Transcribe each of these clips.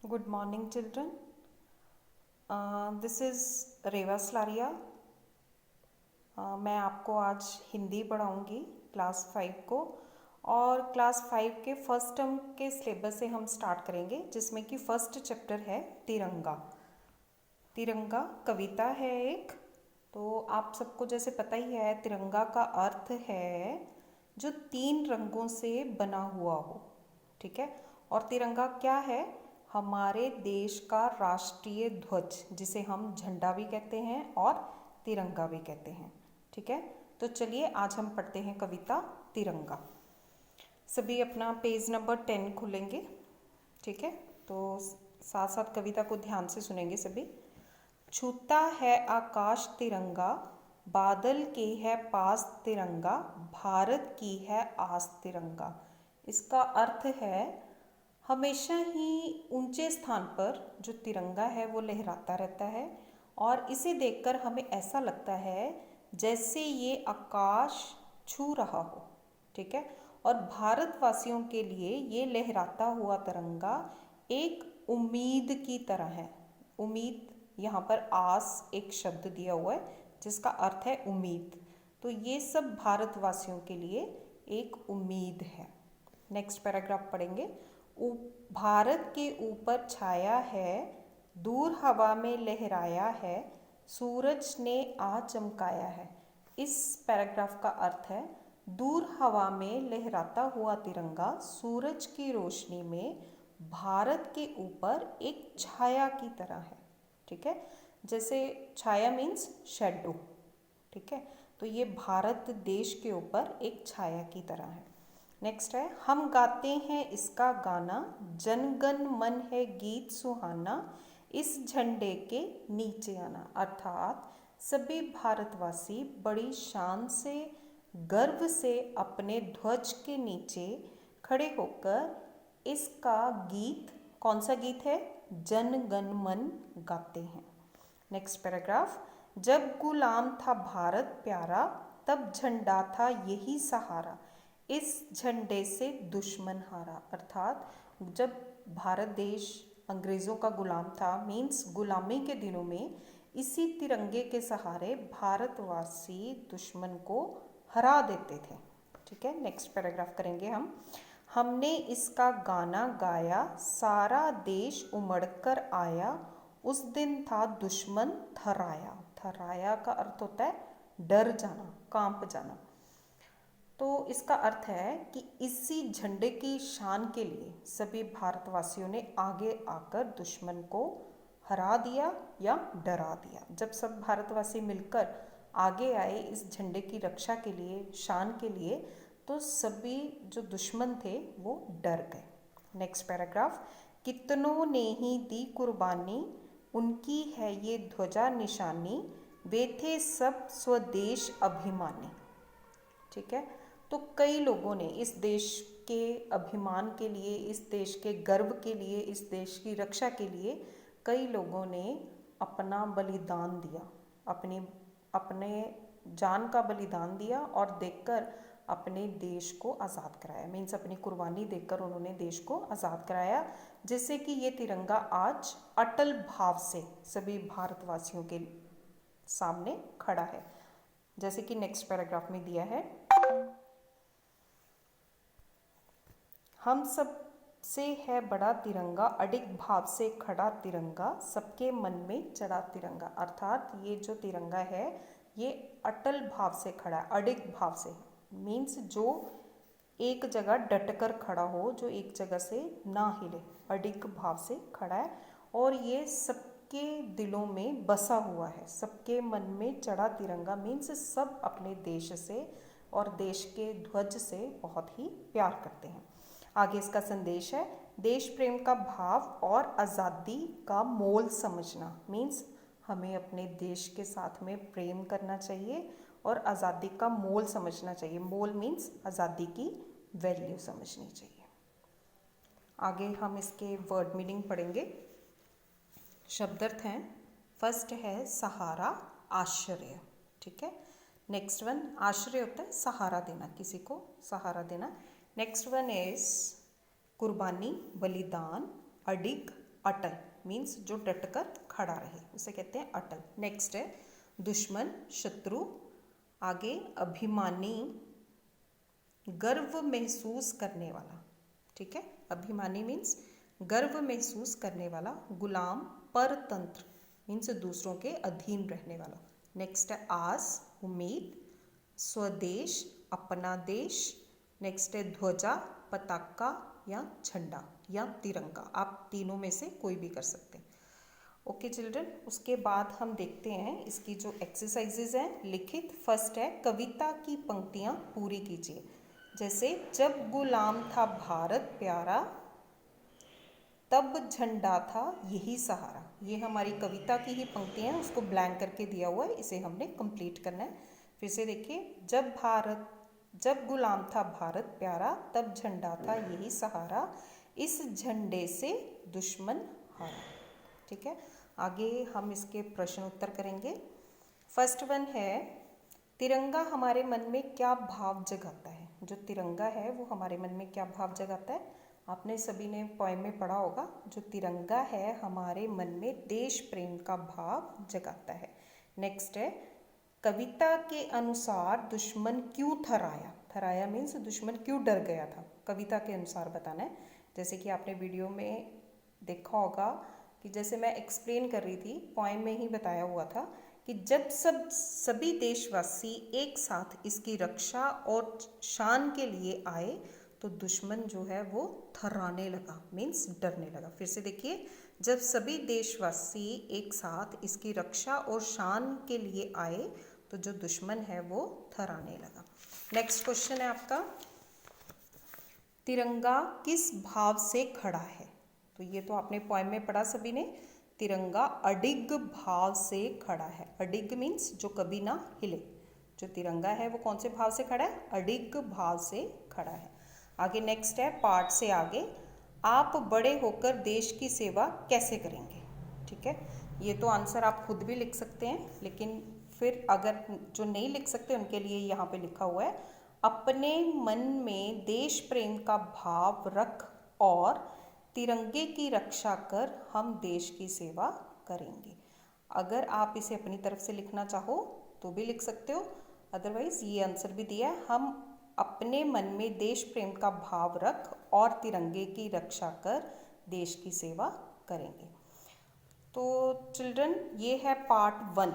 Good morning, children. This is रेवा स्लारिया. मैं आपको आज हिंदी पढ़ाऊँगी क्लास 5 को. और क्लास 5 के फर्स्ट टर्म के सिलेबस से हम स्टार्ट करेंगे, जिसमें कि फर्स्ट चैप्टर है तिरंगा. तिरंगा कविता है एक. तो आप सबको जैसे पता ही है, तिरंगा का अर्थ है जो 3 रंगों से बना हुआ हो. ठीक है. और तिरंगा क्या है? हमारे देश का राष्ट्रीय ध्वज, जिसे हम झंडा भी कहते हैं और तिरंगा भी कहते हैं. ठीक है. तो चलिए आज हम पढ़ते हैं कविता तिरंगा. सभी अपना पेज नंबर 10 खोलेंगे. ठीक है. तो साथ साथ कविता को ध्यान से सुनेंगे सभी. छूता है आकाश तिरंगा, बादल के है पास तिरंगा, भारत की है आस तिरंगा. इसका अर्थ है हमेशा ही ऊंचे स्थान पर जो तिरंगा है वो लहराता रहता है, और इसे देखकर हमें ऐसा लगता है जैसे ये आकाश छू रहा हो. ठीक है. और भारतवासियों के लिए ये लहराता हुआ तिरंगा एक उम्मीद की तरह है. उम्मीद, यहाँ पर आस एक शब्द दिया हुआ है जिसका अर्थ है उम्मीद. तो ये सब भारतवासियों के लिए एक उम्मीद है. नेक्स्ट पैराग्राफ पढ़ेंगे. भारत के ऊपर छाया है, दूर हवा में लहराया है, सूरज ने आ चमकाया है. इस पैराग्राफ का अर्थ है दूर हवा में लहराता हुआ तिरंगा सूरज की रोशनी में भारत के ऊपर एक छाया की तरह है. ठीक है. जैसे छाया मीन्स शेडो. ठीक है. तो ये भारत देश के ऊपर एक छाया की तरह है. नेक्स्ट है, हम गाते हैं इसका गाना, जनगण मन है गीत सुहाना, इस झंडे के नीचे आना. अर्थात सभी भारतवासी बड़ी शान से, गर्व से अपने ध्वज के नीचे खड़े होकर इसका गीत, कौन सा गीत है? जनगण मन गाते हैं. Next paragraph. जब गुलाम था भारत प्यारा, तब झंडा था यही सहारा, इस झंडे से दुश्मन हारा. अर्थात जब भारत देश अंग्रेज़ों का गुलाम था, मीन्स गुलामी के दिनों में, इसी तिरंगे के सहारे भारतवासी दुश्मन को हरा देते थे. ठीक है. नेक्स्ट पैराग्राफ करेंगे हम. हमने इसका गाना गाया, सारा देश उमड़कर आया, उस दिन था दुश्मन थराया. थराया का अर्थ होता है डर जाना, कांप जाना. तो इसका अर्थ है कि इसी झंडे की शान के लिए सभी भारतवासियों ने आगे आकर दुश्मन को हरा दिया या डरा दिया. जब सब भारतवासी मिलकर आगे आए इस झंडे की रक्षा के लिए, शान के लिए, तो सभी जो दुश्मन थे वो डर गए. Next paragraph. कितनों ने ही दी कुर्बानी, उनकी है ये ध्वजा निशानी, वे थे सब स्वदेश अभिमानी. ठीक है. तो कई लोगों ने इस देश के अभिमान के लिए, इस देश के गर्व के लिए, इस देश की रक्षा के लिए कई लोगों ने अपना बलिदान दिया, अपने जान का बलिदान दिया और देकर अपने देश को आज़ाद कराया. मीन्स अपनी कुर्बानी देकर उन्होंने देश को आज़ाद कराया, जिससे कि ये तिरंगा आज अटल भाव से सभी भारतवासियों के सामने खड़ा है. जैसे कि नेक्स्ट पैराग्राफ में दिया है, हम सब से है बड़ा तिरंगा, अडिग भाव से खड़ा तिरंगा, सबके मन में चढ़ा तिरंगा. अर्थात ये जो तिरंगा है ये अटल भाव से खड़ा है, अडिग भाव से. मीन्स जो एक जगह डटकर खड़ा हो, जो एक जगह से ना हिले, अडिग भाव से खड़ा है. और ये सबके दिलों में बसा हुआ है, सबके मन में चढ़ा तिरंगा. मीन्स सब अपने देश से और देश के ध्वज से बहुत ही प्यार करते हैं. आगे इसका संदेश है, देश प्रेम का भाव और आज़ादी का मोल समझना. मीन्स हमें अपने देश के साथ में प्रेम करना चाहिए और आज़ादी का मोल समझना चाहिए. मोल मीन्स आज़ादी की वैल्यू समझनी चाहिए. आगे हम इसके वर्ड मीनिंग पढ़ेंगे. शब्दार्थ हैं. फर्स्ट है सहारा, आश्रय. ठीक है. नेक्स्ट वन, आश्रय होता है सहारा देना, किसी को सहारा देना. नेक्स्ट वन इज कुर्बानी, बलिदान, अडिग, अटल मीन्स जो डटकर खड़ा रहे, उसे कहते हैं अटल। नेक्स्ट है दुश्मन, शत्रु। आगे अभिमानी, गर्व महसूस करने वाला, ठीक है। अभिमानी मीन्स गर्व महसूस करने वाला। गुलाम, परतंत्र मीन्स दूसरों के अधीन रहने वाला। नेक्स्ट है आस, उम्मीद। स्वदेश, अपना देश। नेक्स्ट है ध्वजा, पताका या झंडा या तिरंगा, आप तीनों में से कोई भी कर सकते हैं। ओके चिल्ड्रन, उसके बाद हम देखते हैं इसकी जो एक्सरसाइजेज हैं लिखित। फर्स्ट है कविता की पंक्तियाँ पूरी कीजिए। जैसे जब गुलाम था भारत प्यारा, तब झंडा था यही सहारा। ये हमारी कविता की ही पंक्तियाँ हैं, उसको ब्लैंक करके दिया हुआ है, इसे हमने कंप्लीट करना है। फिर से देखिए, जब गुलाम था भारत प्यारा, तब झंडा था यही सहारा, इस झंडे से दुश्मन हारा। ठीक है, आगे हम इसके प्रश्न उत्तर करेंगे। फर्स्ट वन है तिरंगा हमारे मन में क्या भाव जगाता है। जो तिरंगा है वो हमारे मन में क्या भाव जगाता है, आपने सभी ने पोएम में पढ़ा होगा। जो तिरंगा है हमारे मन में देश प्रेम का भाव जगाता है। नेक्स्ट है कविता के अनुसार दुश्मन क्यों थराया। थराया मीन्स दुश्मन क्यों डर गया था, कविता के अनुसार बताना है। जैसे कि आपने वीडियो में देखा होगा कि जैसे मैं एक्सप्लेन कर रही थी, पोएम में ही बताया हुआ था कि जब सभी देशवासी एक साथ इसकी रक्षा और शान के लिए आए तो दुश्मन जो है वो थर्राने लगा, मीन्स डरने लगा। फिर से देखिए, जब सभी देशवासी एक साथ इसकी रक्षा और शान के लिए आए तो जो दुश्मन है वो थर्राने लगा। नेक्स्ट क्वेश्चन है आपका, तिरंगा किस भाव से खड़ा है। तो ये तो आपने पोएम में पढ़ा सभी ने। तिरंगा अडिग भाव से खड़ा है। अडिग मीन्स जो कभी ना हिले। जो तिरंगा है वो कौन से भाव से खड़ा है, अडिग भाव से खड़ा है। आगे नेक्स्ट है पार्ट से आगे, आप बड़े होकर देश की सेवा कैसे करेंगे। ठीक है, ये तो आंसर आप खुद भी लिख सकते हैं, लेकिन फिर अगर जो नहीं लिख सकते उनके लिए यहाँ पे लिखा हुआ है, अपने मन में देश प्रेम का भाव रख और तिरंगे की रक्षा कर हम देश की सेवा करेंगे। अगर आप इसे अपनी तरफ से लिखना चाहो तो भी लिख सकते हो, अदरवाइज ये आंसर भी दिया है, हम अपने मन में देश प्रेम का भाव रख और तिरंगे की रक्षा कर देश की सेवा करेंगे। तो चिल्ड्रन ये है पार्ट 1,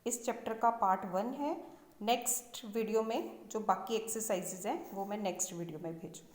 इस चैप्टर का पार्ट 1 है। नेक्स्ट वीडियो में जो बाकी एक्सरसाइजेज हैं वो मैं नेक्स्ट वीडियो में भेजूँ।